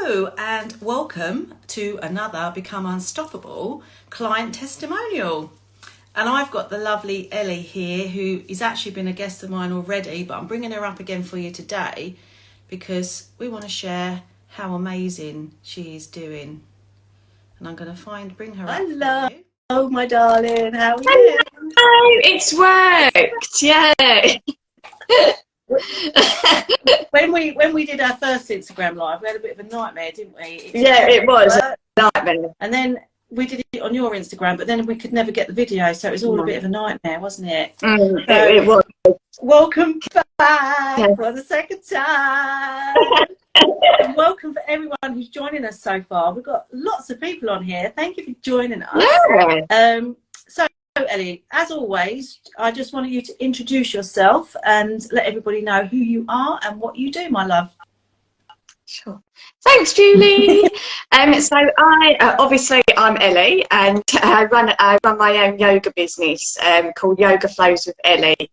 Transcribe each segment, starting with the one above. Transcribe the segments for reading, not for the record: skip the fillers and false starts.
Hello and welcome to another Become Unstoppable client testimonial. And I've got the lovely Ellie here, who has actually been a guest of mine already, but I'm bringing her up again for you today because we want to share how amazing she is doing. And I'm going to bring her up. Hello, for you. oh my darling, how are Hello, you? it's worked, yeah. When we did our first Instagram live, we had a bit of a nightmare, didn't we? Yeah, it was a nightmare. And then we did it on your Instagram, but then we could never get the video, so it was all a bit of a nightmare, wasn't it? It was. Welcome back Yeah. for the second time. And welcome for everyone who's joining us so far. We've got lots of people on here. Thank you for joining us. Yeah. So Ellie, as always, I just wanted you to introduce yourself and let everybody know who you are and what you do, my love. Sure. Thanks, Julie. So obviously I'm Ellie, and I run my own yoga business called Yoga Flows with Ellie.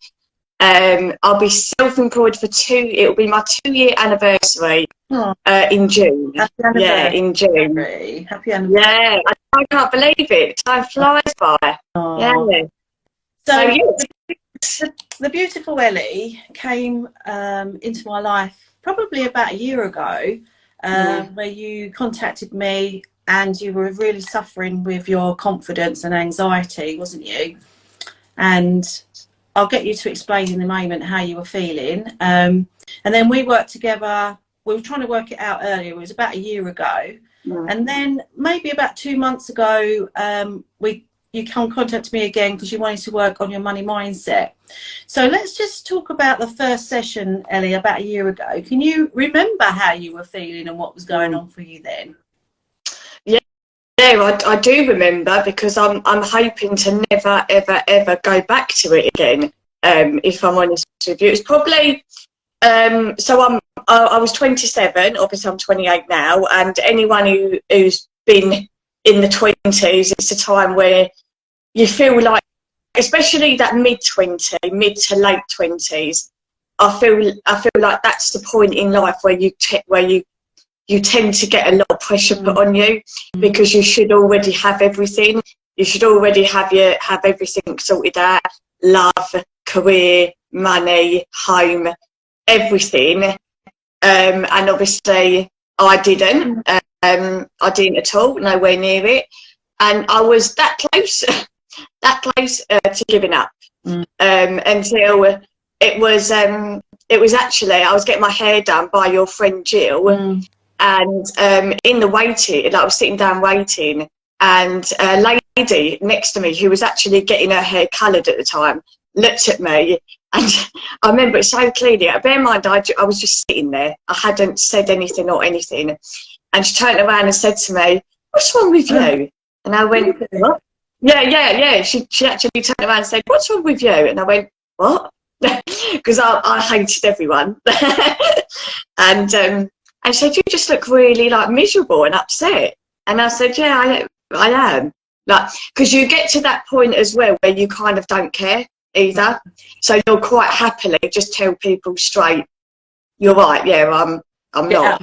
I'll be self-employed for it'll be my 2-year anniversary in June. Happy anniversary. Yeah, in June. Happy anniversary. Yeah, I can't believe it. Time flies by. Aww. Yeah. So yes. the beautiful Ellie came into my life probably about a year ago, where you contacted me and you were really suffering with your confidence and anxiety, wasn't you? And I'll get you to explain in a moment how you were feeling. And then we worked together. We were trying to work it out earlier. It was about a year ago. And then maybe about 2 months ago, you contacted me again because you wanted to work on your money mindset. So let's just talk about the first session, Ellie, about a year ago. Can you remember how you were feeling and what was going on for you then? Yeah, I do remember, because I'm hoping to never, ever, ever go back to it again. If I'm honest with you, it's probably I was 27. Obviously, I'm 28 now, and anyone who's been in the 20s, it's a time where you feel like, especially that mid to late 20s, I feel like that's the point in life where you tend to get a lot of pressure put on you, because you should already have everything. You should already have everything sorted out: love, career, money, home, everything. And obviously I didn't. I didn't at all, nowhere near it. And I was that close to giving up, until it was actually, I was getting my hair done by your friend Jill, and in the waiting, like I was sitting down waiting, and a lady next to me who was actually getting her hair coloured at the time looked at me, and I remember it so clearly. Bear in mind, I was just sitting there. I hadn't said anything or anything, and she turned around and said to me, "What's wrong with you?" And I went, "What?" Yeah. She actually turned around and said, "What's wrong with you?" And I went, "What?" Because I hated everyone. And she said, "You just look really like miserable and upset." And I said, "Yeah, I am." Like, because you get to that point as well where you kind of don't care either. So you'll quite happily just tell people straight, "You're right, yeah, I'm not."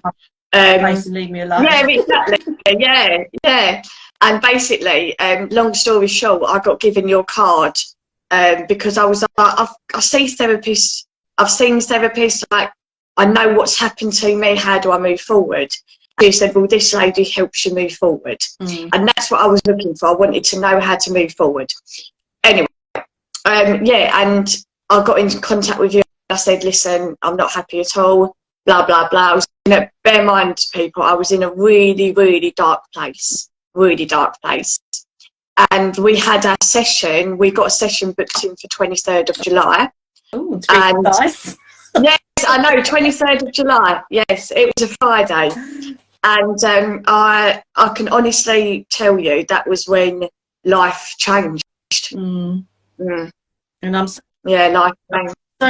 Leave me alone. Yeah, exactly. Yeah. And basically, long story short, I got given your card, because I was like, I've seen therapists, like, I know what's happened to me, how do I move forward? She said, "Well, this lady helps you move forward." And that's what I was looking for. I wanted to know how to move forward. Anyway, and I got into contact with you. I said, "Listen, I'm not happy at all, blah, blah, blah." I was bear in mind, people, I was in a really, really dark place. And we had our session. We got a session booked in for 23rd of July. Oh, it's really nice. Yes, I know, 23rd of July. Yes, it was a Friday. And I can honestly tell you that was when life changed. And I'm so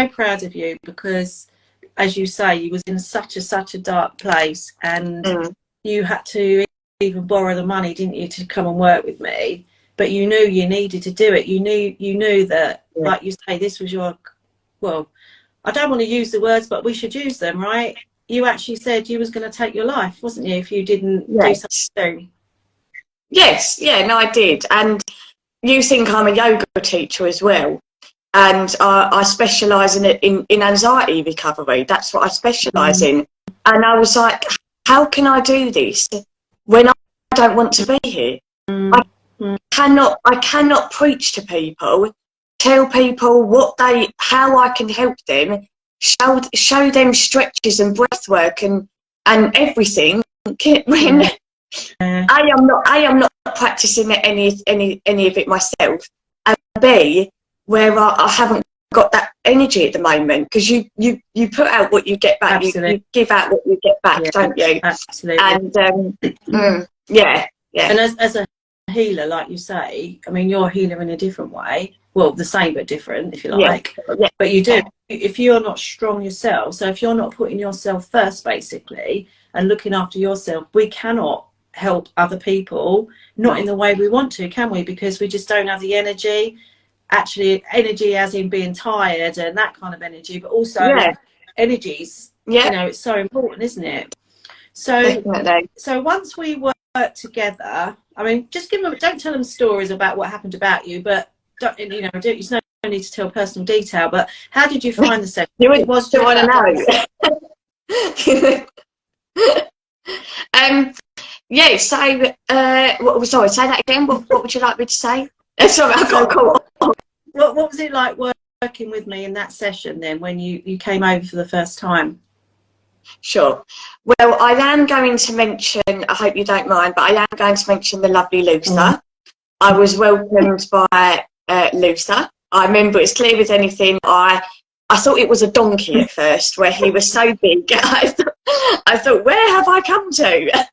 proud of you, because, as you say, you was in such a dark place, and you had to even borrow the money, didn't you, to come and work with me? But you knew you needed to do it. You knew that, like you say, this was your, well, I don't want to use the words, but we should use them, right? you actually said you was going to take your life, wasn't you, if you didn't do Yes. something? Yes, yeah, no, I did. And you think I'm a yoga teacher as well. And I specialise in anxiety recovery. That's what I specialise in. And I was like, how can I do this when I don't want to be here? I cannot preach to people, tell people how I can help them, show them stretches and breath work and everything when I am not practicing any of it myself, and B, where I haven't got that energy at the moment, because you put out what you get back. You give out what you get back, don't you? Absolutely. And yeah. And as a healer, like you say, I mean, you're a healer in a different way. Well, the same but different, if you like. Yeah. But you do. If you're not strong yourself, so if you're not putting yourself first, basically, and looking after yourself, we cannot help other people, not in the way we want to, can we? Because we just don't have the energy. Actually, energy as in being tired and that kind of energy, but also energies. You know, it's so important, isn't it? So, definitely. So once we work together, I mean, just don't tell them stories about what happened about you, but there's no need to tell personal detail. But how did you find the session? You want to know? Yeah. So, sorry, say that again. What would you like me to say? Sorry, I got caught. What was it like working with me in that session then, when you came over for the first time? Sure. Well, I am going to mention, I hope you don't mind, but I am going to mention the lovely Luther. I was welcomed by Luther. I remember it's clear as anything. I thought it was a donkey at first, where he was so big. I thought, where have I come to?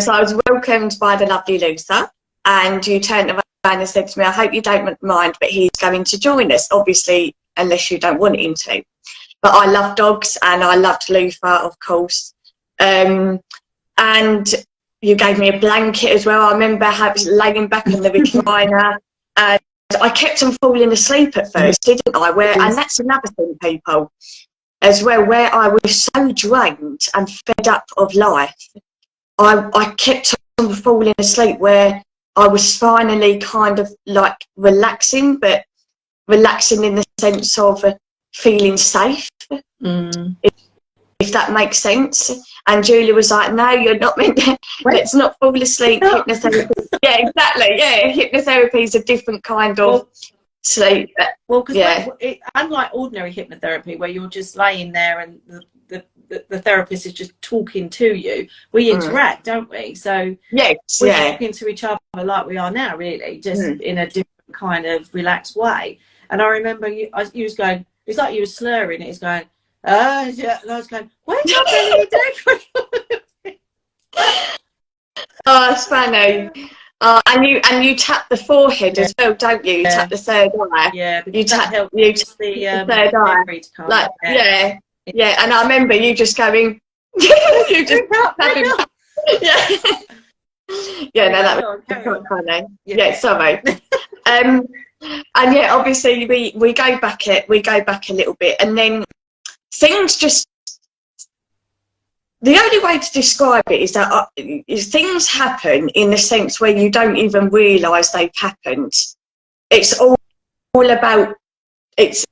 So I was welcomed by the lovely Luther, and you turned around and said to me, I hope you don't mind, but he's going to join us, obviously, unless you don't want him to. But I love dogs, and I loved Luther, of course. And you gave me a blanket as well. I remember laying back in the recliner, and I kept on falling asleep at first, didn't I? And that's another thing, people, as well, where I was so drained and fed up of life, I kept on falling asleep, where I was finally kind of like relaxing, but relaxing in the sense of feeling safe, if that makes sense. And Julia was like, no, you're not meant to, let's not fall asleep. Hypnotherapy. Yeah, exactly. Yeah, hypnotherapy is a different kind of sleep. Well, because unlike ordinary hypnotherapy, where you're just laying there and the therapist is just talking to you, we interact, don't we? So we're talking to each other like we are now, really, just in a different kind of relaxed way. And I remember you was going, it's like you were slurring it. It's going, yeah. And I was going, where's your belly doing? Oh, it's funny. And you tap the forehead as well, don't you? You tap the third eye. Yeah, you tap the third eye. Like, yeah. And I remember you just going, you just tapping. Yeah, no, that was quite funny. Yeah, sorry. And yeah, obviously we go back a little bit, and then things just, the only way to describe it is that things happen in the sense where you don't even realise they've happened. It's all about, it's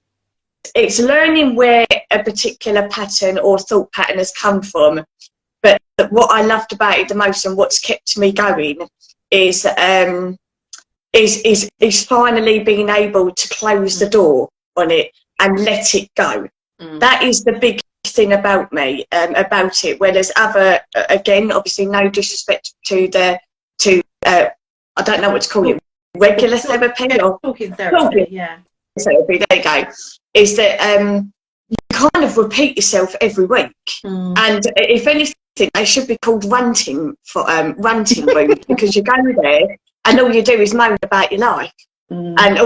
learning where a particular pattern or thought pattern has come from. But what I loved about it the most, and what's kept me going, is finally being able to close the door on it and let it go. That is the big thing about me, about it. Where there's other, again, obviously no disrespect to I don't know what to call it, regular therapy or talking therapy. Therapy, there you go. Is that you kind of repeat yourself every week, and if anything, they should be called ranting rooms, because you go there and all you do is moan about your life. And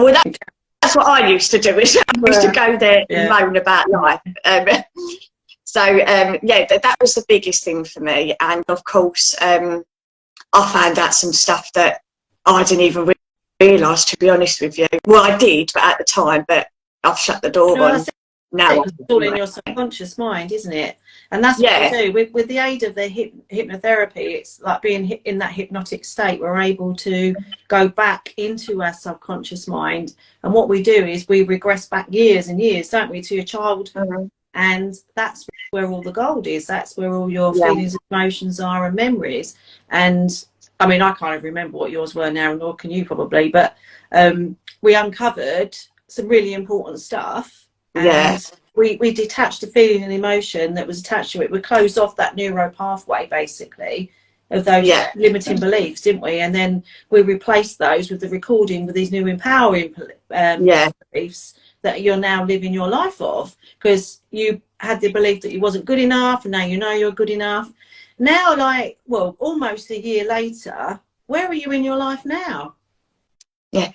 that's what I used to do. Is I used to go there and moan about life. That was the biggest thing for me. And of course, I found out some stuff that I didn't even realise, to be honest with you. Well, I did, but at the time, but I've shut the door on. now. It's all in your subconscious mind, isn't it? And that's what we do with the aid of the hypnotherapy. It's like being in that hypnotic state. We're able to go back into our subconscious mind, and what we do is we regress back years and years, don't we, to your childhood, and that's where all the gold is. That's where all your feelings, emotions are, and memories. And I mean, I can't even remember what yours were now, nor can you probably, but we uncovered some really important stuff. And we detached the feeling and emotion that was attached to it. We closed off that neuro pathway, basically, of those limiting beliefs, didn't we? And then we replaced those with the recording with these new empowering beliefs that you're now living your life of, because you had the belief that you wasn't good enough, and now you know you're good enough. Now, like, well, almost a year later, where are you in your life now? Yeah.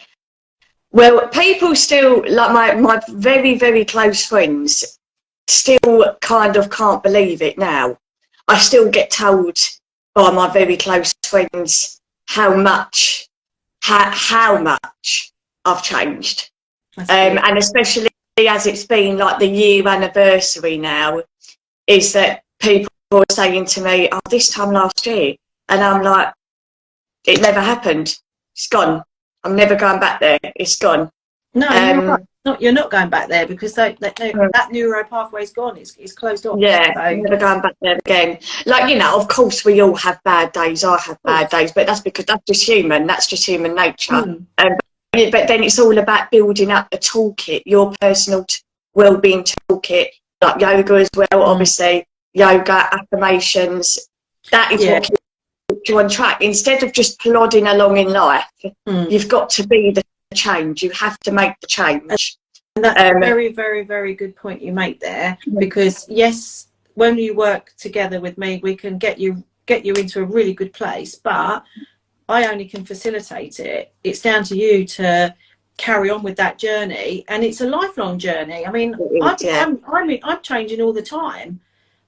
Well, people still, like my very, very close friends, still kind of can't believe it now. I still get told by my very close friends how much I've changed. And especially as it's been like the year anniversary now, is that people are saying to me, oh, this time last year. And I'm like, it never happened. It's gone. I'm never going back there. It's gone. No, you're not going back there, because that neuro pathway's gone. It's closed off. Yeah, never going back there again. Like, you know, of course we all have bad days. I have bad days, but that's because that's just human. That's just human nature. But then it's all about building up a toolkit, your personal well-being toolkit, like yoga as well. Obviously, yoga, affirmations. That is what keeps you on track. Instead of just plodding along in life, you've got to be the change. You have to make the change. And that's a very, very, very good point you make there, because yes, when you work together with me, we can get you into a really good place, but I only can facilitate it. It's down to you to carry on with that journey, and it's a lifelong journey. I mean, I'm changing all the time.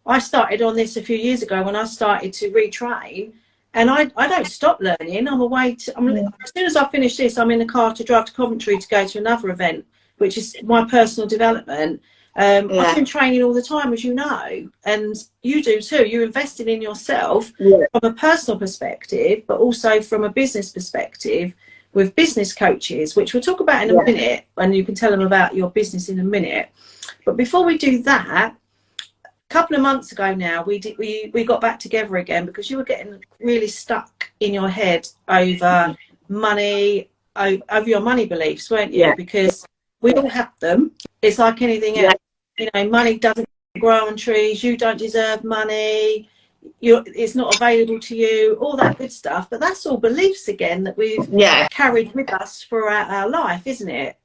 I started on this a few years ago when I started to retrain, and I don't stop learning. I'm away as soon as I finish this, I'm in the car to drive to Coventry to go to another event, which is my personal development. I've been training all the time, as you know, and you do too. You're investing in yourself from a personal perspective, but also from a business perspective with business coaches, which we'll talk about in a minute, and you can tell them about your business in a minute. But before we do that, a couple of months ago now, we got back together again, because you were getting really stuck in your head over money, over your money beliefs, weren't you? Because we all have them. It's like anything else. You know, money doesn't grow on trees. You don't deserve money. It's not available to you. All that good stuff. But that's all beliefs again that we've carried with us throughout our life, isn't it?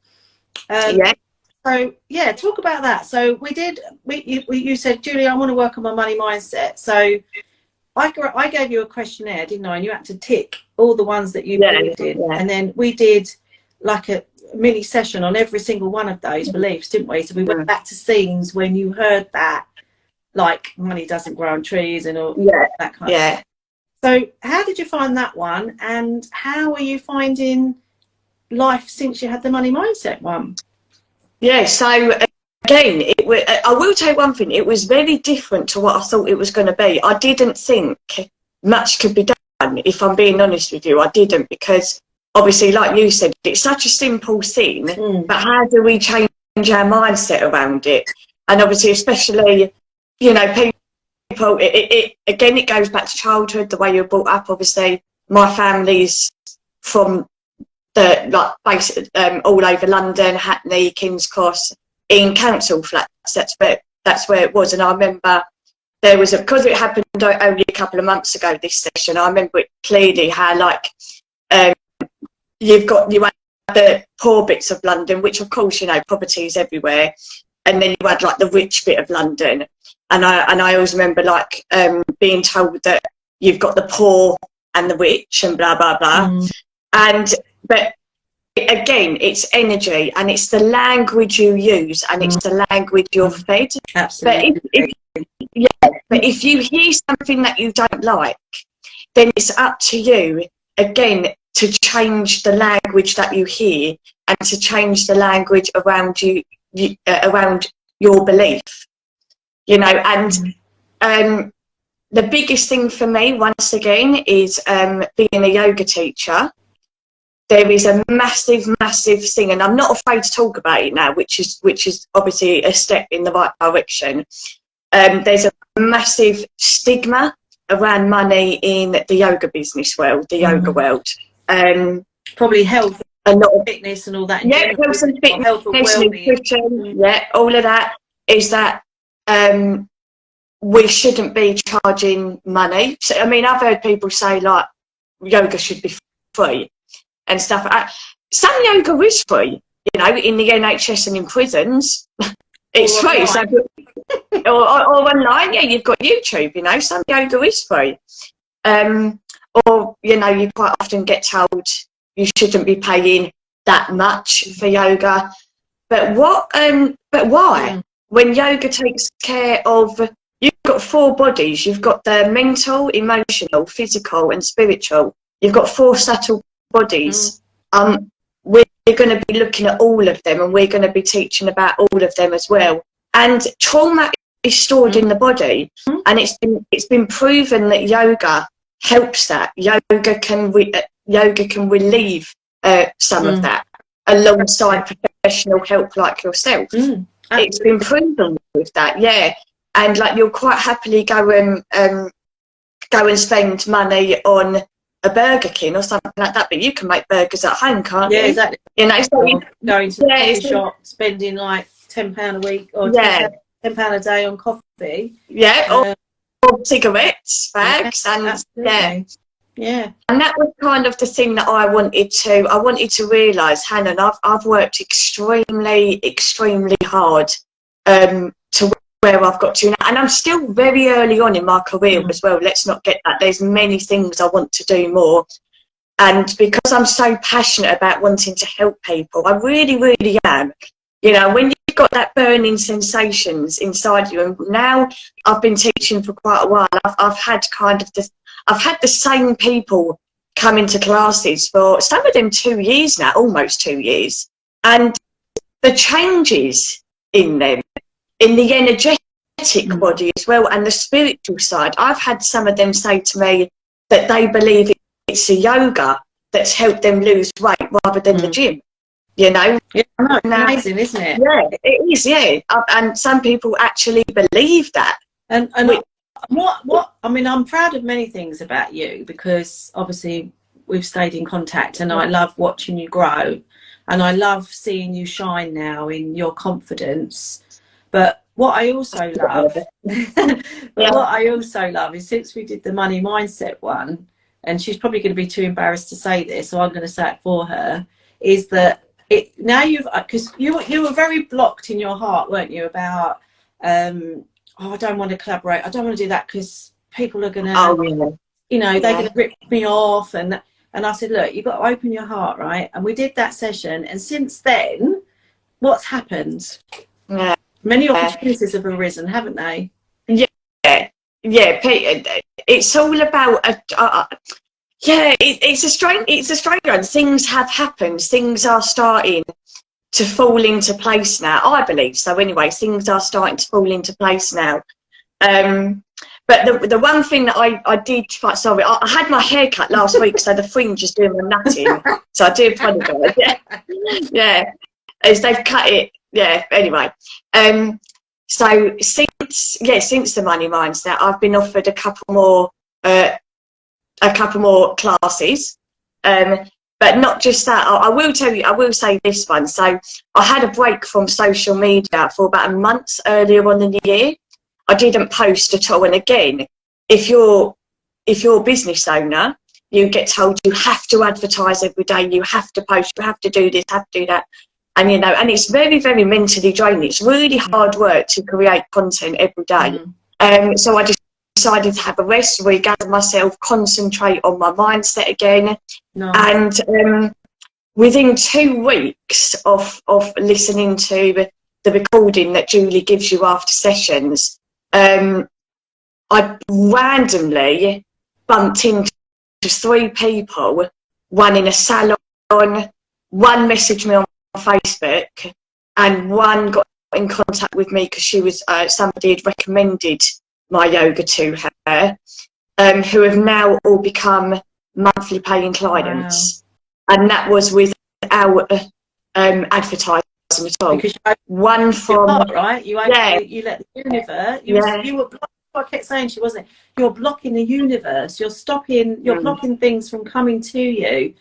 So talk about that. So you said, Julie, I want to work on my money mindset. So I gave you a questionnaire, didn't I? And you had to tick all the ones that you believed in. And then we did like a mini session on every single one of those beliefs, didn't we? So we went back to scenes when you heard that, like money doesn't grow on trees and all that kind of stuff. So how did you find that one, and how are you finding life since you had the money mindset one? So again, I will tell you one thing, it was very different to what I thought it was going to be. I didn't think much could be done, if I'm being honest with you. I didn't, because obviously, like you said, it's such a simple thing, but how do we change our mindset around it? And obviously, especially, you know, people, it goes back to childhood, the way you're brought up. Obviously, my family's from all over London, Hackney, King's Cross, in council flats. That's where it was. And I remember there was because it happened only a couple of months ago, this session, I remember it clearly how, like, you had the poor bits of London, which of course, you know, properties everywhere, and then you had like the rich bit of London, and I always remember like being told that you've got the poor and the rich and blah blah blah, but again, it's energy, and it's the language you use, and it's the language you're fed. Absolutely. But if you hear something that you don't like, then it's up to you again to change the language that you hear, and to change the language around you, around your belief, you know. And the biggest thing for me, once again, is being a yoga teacher. There is a massive thing, and I'm not afraid to talk about it now, which is obviously a step in the right direction. There's a massive stigma around money in the yoga business world, the yoga world. Probably health, a lot of fitness, and all that. Yeah, health and fitness, health and nutrition, yeah, all of that is that we shouldn't be charging money. So, I mean, I've heard people say like yoga should be free and stuff. Some yoga is free, you know, in the NHS and in prisons. It's free. So, or online, yeah, you've got YouTube, you know, some yoga is free. Or, you know, you quite often get told you shouldn't be paying that much for yoga. But why? When yoga takes care of, you've got 4 bodies. You've got the mental, emotional, physical and spiritual. You've got 4 subtle bodies. We're going to be looking at all of them, and we're going to be teaching about all of them as well. And trauma is stored in the body, and it's been proven that yoga helps that. Yoga can relieve some of that alongside professional help like yourself. It's been proven with that, yeah. And like you'll quite happily go and spend money on a Burger King or something like that, but you can make burgers at home, can't you? Yeah, exactly. You know, so going to the coffee shop, spending like £10 a week or £10 a day on coffee. Yeah, or cigarettes, fags, and yeah. And that was kind of the thing that I wanted to realise, Hannah. I've worked extremely hard to where I've got to now, and I'm still very early on in my career as well. Let's not get that. There's many things I want to do more, and because I'm so passionate about wanting to help people, I really am. You know, when you've got that burning sensations inside you, and now I've been teaching for quite a while. I've had the same people come into classes for some of them 2 years now, almost 2 years, and the changes in them, in the energetic body as well, and the spiritual side. I've had some of them say to me that they believe it's the yoga that's helped them lose weight rather than the gym. You know, yeah, it's amazing, isn't it? Yeah, it is. Yeah, and some people actually believe that. And what I mean, I'm proud of many things about you, because obviously we've stayed in contact, and I love watching you grow, and I love seeing you shine now in your confidence. But what I also love, is since we did the money mindset one, and she's probably going to be too embarrassed to say this, so I'm going to say it for her, is that now because you were very blocked in your heart, weren't you, about I don't want to collaborate, I don't want to do that because people are going to, you know, they're going to rip me off, and I said, look, you've got to open your heart, right? And we did that session, and since then, what's happened? Yeah. Many opportunities have arisen, haven't they? Yeah, Pete, it's all about it's a strange one. Things have happened. Things are starting to fall into place now. I believe so. Anyway, things are starting to fall into place now. But the one thing that I did, sorry, I had my hair cut last week, so the fringe is doing my nutting. So I do apologise. Yeah, as they've cut it. Yeah. Anyway, so since the money mindset, I've been offered a couple more classes, but not just that. I will tell you, I will say this one. So I had a break from social media for about a month earlier on in the year. I didn't post at all. And again, if you're a business owner, you get told you have to advertise every day, you have to post, you have to do this, have to do that. And, you know, and it's very mentally draining. It's really hard work to create content every day. So I decided to have a rest, regather myself, concentrate on my mindset again. Nice. And within 2 weeks of listening to the recording that Julie gives you after sessions, I randomly bumped into 3 people, one in a salon, one messaged me on Facebook, and one got in contact with me because she was somebody had recommended my yoga to her, who have now all become monthly paying clients. Wow. And that was without advertising at all. Because one from heart, right? You let the universe. You were blocking. I kept saying she wasn't. You're blocking the universe. You're stopping. You're blocking things from coming to you.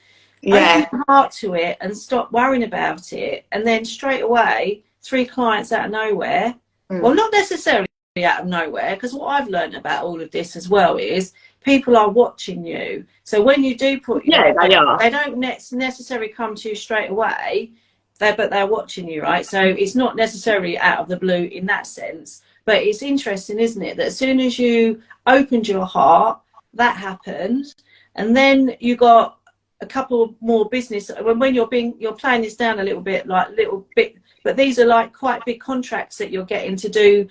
Open your heart to it and stop worrying about it. And then straight away, 3 clients out of nowhere. Well, not necessarily out of nowhere, because what I've learned about all of this as well is people are watching you. So when you do put they don't necessarily come to you straight away, but they're watching you, right? So it's not necessarily out of the blue in that sense. But it's interesting, isn't it, that as soon as you opened your heart, that happened, and then you got a couple more business. When you're playing this down a little bit, but these are like quite big contracts that you're getting to do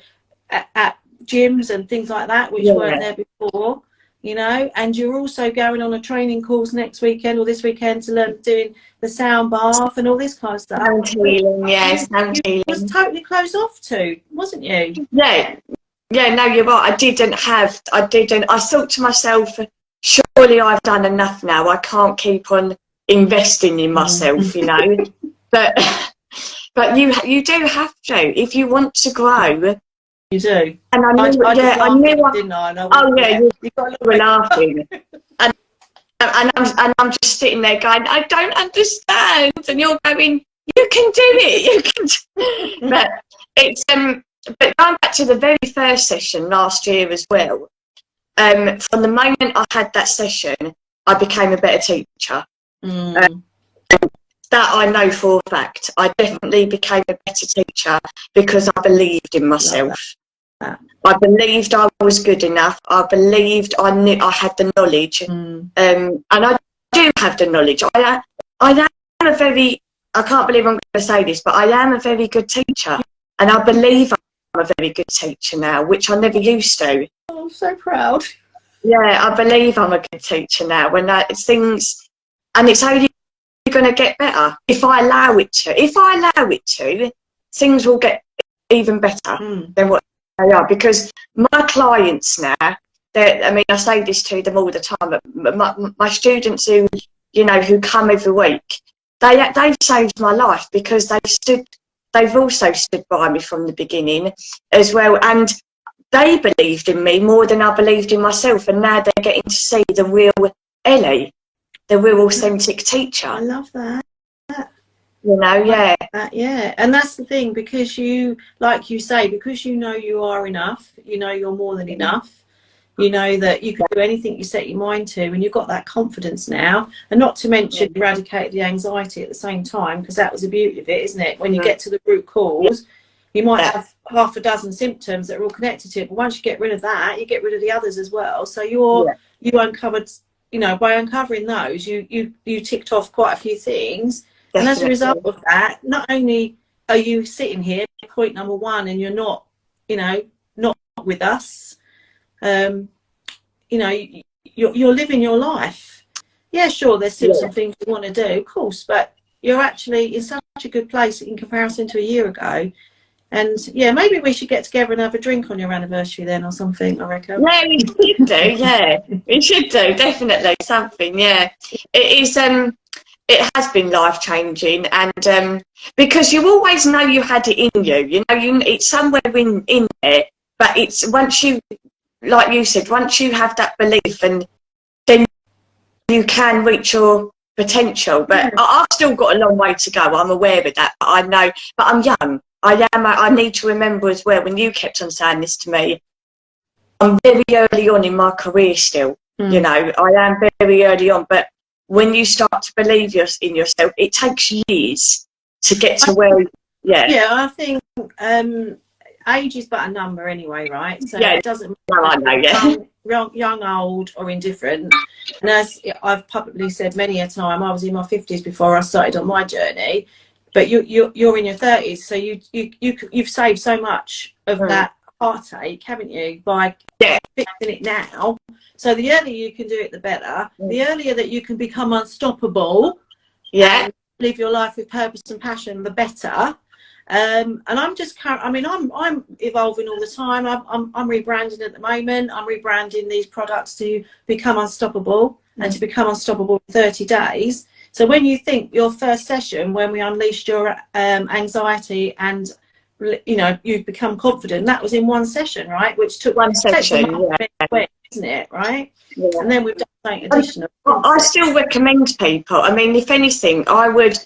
at gyms and things like that, which weren't there before, you know. And you're also going on a training course next weekend or this weekend to learn doing the sound bath and all this kind of stuff. Sound healing, sound healing. You was totally closed off to, wasn't you? Yeah, no, you're right. I thought to myself, surely I've done enough now. I can't keep on investing in myself, you know. But you do have to if you want to grow. You do. And I knew, I knew, didn't I? You were laughing. And I'm just sitting there going, I don't understand. And you're going, you can do it. But it's but going back to the very first session last year as well. From the moment I had that session, I became a better teacher. That I know for a fact. I definitely became a better teacher because I believed in myself. I believed I was good enough. I believed I knew I had the knowledge. And I do have the knowledge. I am a very, I can't believe I'm going to say this, but I am a very good teacher. And I believe I'm a very good teacher now, which I never used to. Oh, I'm so proud. Yeah, I believe I'm a good teacher now. When it's only going to get better if I allow it to. If I allow it to, things will get even better than what they are. Because my clients now, I mean, I say this to them all the time, but my students who come every week, they've saved my life because they've also stood by me from the beginning as well, and they believed in me more than I believed in myself, and now they're getting to see the real Ellie, the real authentic teacher. I love that. You know, and that's the thing, because you, like you say, because you know you are enough, you know you're more than enough, you know that you can do anything you set your mind to, and you've got that confidence now, and not to mention eradicate the anxiety at the same time, because that was the beauty of it, isn't it? When you get to the root cause, you might have half a dozen symptoms that are all connected to it, but once you get rid of that, you get rid of the others as well. So you uncovered, you know, by uncovering those, you ticked off quite a few things. Definitely. And as a result of that, not only are you sitting here, point number one, and you're not, not with us, you're living your life. Yeah, sure, there's still some things you want to do, of course, but you're actually in such a good place in comparison to a year ago. And maybe we should get together and have a drink on your anniversary then, or something, I reckon. Yeah, we should do. We should do, definitely something. Yeah, it is. It has been life changing, and because you always know you had it in you. You know, it's somewhere in there. But it's once you, like you said, once you have that belief, and then you can reach your potential. But I've still got a long way to go. I'm aware of that. But I know. But I'm young. I need to remember as well, when you kept on saying this to me, I'm very early on in my career still. You know, I am very early on, but when you start to believe in yourself, it takes years to get to where, I think age is but a number anyway, right? So it doesn't matter young, old or indifferent. And as I've publicly said many a time, I was in my 50s before I started on my journey. But you're in your 30s, so you've saved so much of that heartache, haven't you, by fixing it now? So the earlier you can do it, the better. The earlier that you can become unstoppable, and live your life with purpose and passion, the better. And I'm just, I mean, I'm evolving all the time. I'm rebranding at the moment. I'm rebranding these products to become unstoppable and to become unstoppable in 30 days. So when you think your first session, when we unleashed your anxiety and, you know, you've become confident, that was in one session, right? Which one takes a session, month, yeah. isn't it, right? Yeah. And then we've done something additional. I still recommend people. I mean, if anything, I would,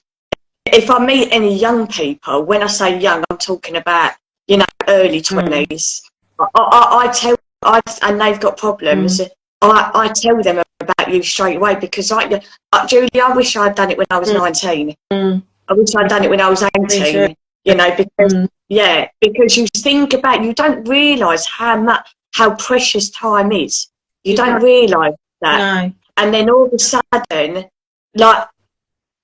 if I meet any young people, when I say young, I'm talking about, you know, early 20s. I tell, and they've got problems, I tell them about you straight away, because Julie, I wish I'd done it when I was 19. I wish I'd done it when I was 18, you know, because, yeah, because you think about, you don't realise how precious time is. You don't realise that. No. And then all of a sudden, like,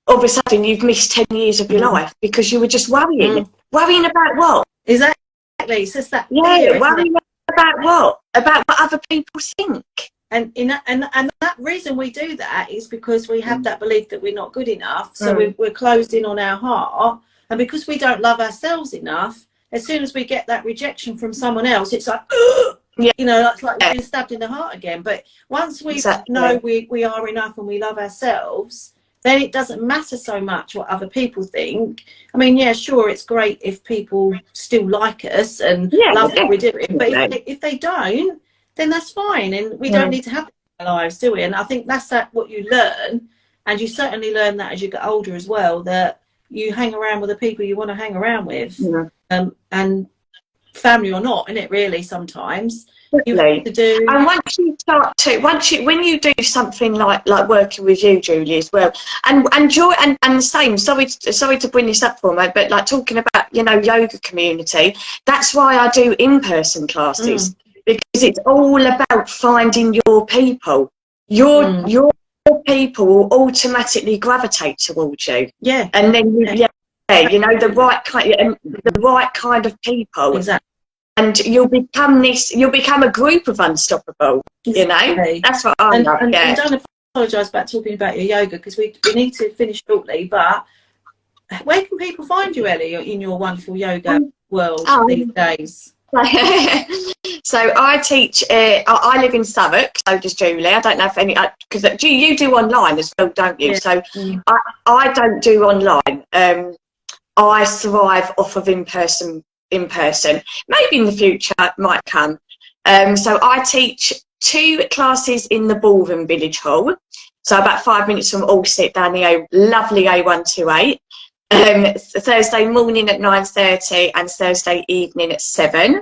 all of a sudden you've missed 10 years of your life because you were just worrying. Worrying about what? Exactly. It's just that fear, worrying about what? About what other people think. And that reason we do that is because we have that belief that we're not good enough. So we're closed in on our heart. And because we don't love ourselves enough, as soon as we get that rejection from someone else, it's like, you know, it's like being stabbed in the heart again. But once we know we are enough and we love ourselves, then it doesn't matter so much what other people think. I mean, yeah, sure, it's great if people still like us and love what we're doing. But if they don't, then that's fine. And we don't need to have it in our lives, do we? And I think that's what you learn. And you certainly learn that as you get older as well, that you hang around with the people you want to hang around with. And family or not, isn't it, really, sometimes? You have to do. And once you start to, when you do something like working with you, Julie, as well, and joy, and the same. Sorry to bring this up for me, but like talking about, you know, yoga community. That's why I do in-person classes, because it's all about finding your people. Your people will automatically gravitate towards you. Yeah, and then you know, the right kind of people. Exactly. And you'll become a group of unstoppable, you know? That's what I love. And don't apologise about talking about your yoga, because we need to finish shortly, but where can people find you, Ellie, in your wonderful yoga world these days? So I teach, I live in Southwark, so does Julie. I don't know if any, because you do online as well, don't you? So I don't do online. I thrive off of in person. Maybe in the future it might come. So I teach 2 classes in the Ballroom Village Hall, so about 5 minutes from Allsett down the lovely A128. Thursday morning at 9:30 and Thursday evening at 7.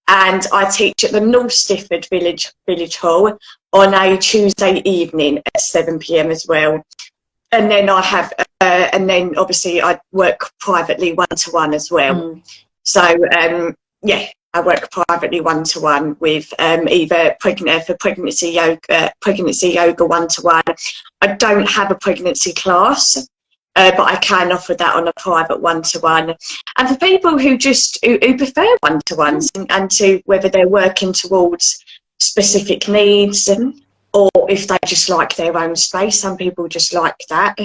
And I teach at the North Stifford Village Hall on a Tuesday evening at 7 p.m. as well. And then I have and then obviously I work privately one-to-one as well. So, I work privately one-to-one with either for pregnancy yoga one-to-one. I don't have a pregnancy class, but I can offer that on a private one-to-one. And for people who prefer one-to-ones and to whether they're working towards specific needs, or if they just like their own space, some people just like that.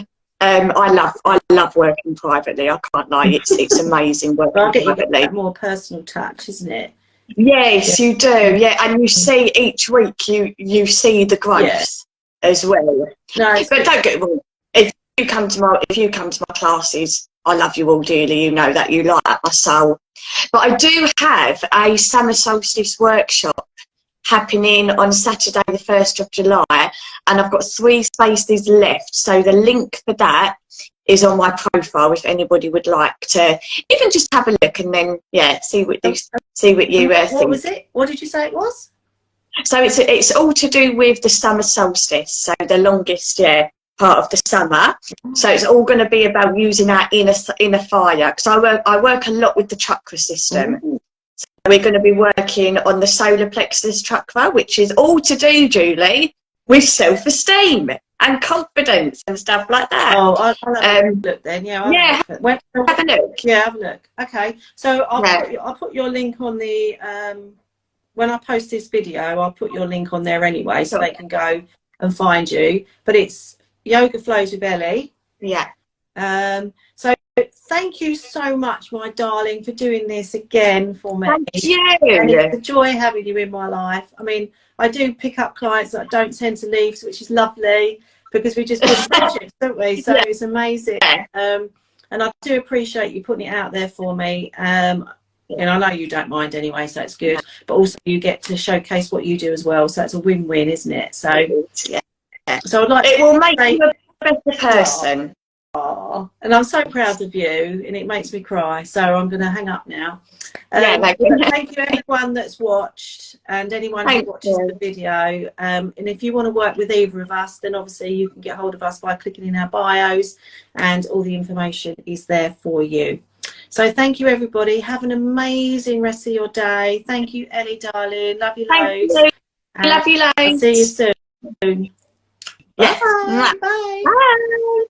I love working privately. I can't lie, it's amazing working privately. That more personal touch, isn't it? Yes, you do. Yeah, and you see each week you see the growth as well. No, but don't get me wrong. If you come to my classes, I love you all dearly. You know that, you light up my soul. But I do have a summer solstice workshop happening on Saturday the 1st of July, and I've got 3 spaces left, so the link for that is on my profile if anybody would like to even just have a look and then see what you think. What was it? What did you say it was? So it's all to do with the summer solstice, so the longest part of the summer. So it's all going to be about using our inner fire, because I work a lot with the chakra system. So we're going to be working on the solar plexus chakra, which is all to do, Julie, with self-esteem and confidence and stuff like that. Oh, I'll have a look then. Yeah, have a look. Yeah, have a look. Okay, so I'll put your link on the when I post this video. I'll put your link on there anyway, so they can go and find you. But it's Yoga Flows with Ellie. Yeah. So thank you so much, my darling, for doing this again for me. Thank you. And it's a joy having you in my life. I mean, I do pick up clients that I don't tend to leave, which is lovely, because we just build friendships, don't we? So it's amazing. And I do appreciate you putting it out there for me. And I know you don't mind anyway, so it's good. But also you get to showcase what you do as well. So it's a win-win, isn't it? So so I'd like it will make you a better person. And I'm so proud of you, and it makes me cry. So I'm going to hang up now. Thank you everyone that's watched, and anyone who watches the video. And if you want to work with either of us, then obviously you can get hold of us by clicking in our bios, and all the information is there for you. So thank you, everybody. Have an amazing rest of your day. Thank you, Ellie, darling. Love you loads. Love you loads. I'll see you soon. Yeah. Bye. Bye. Bye.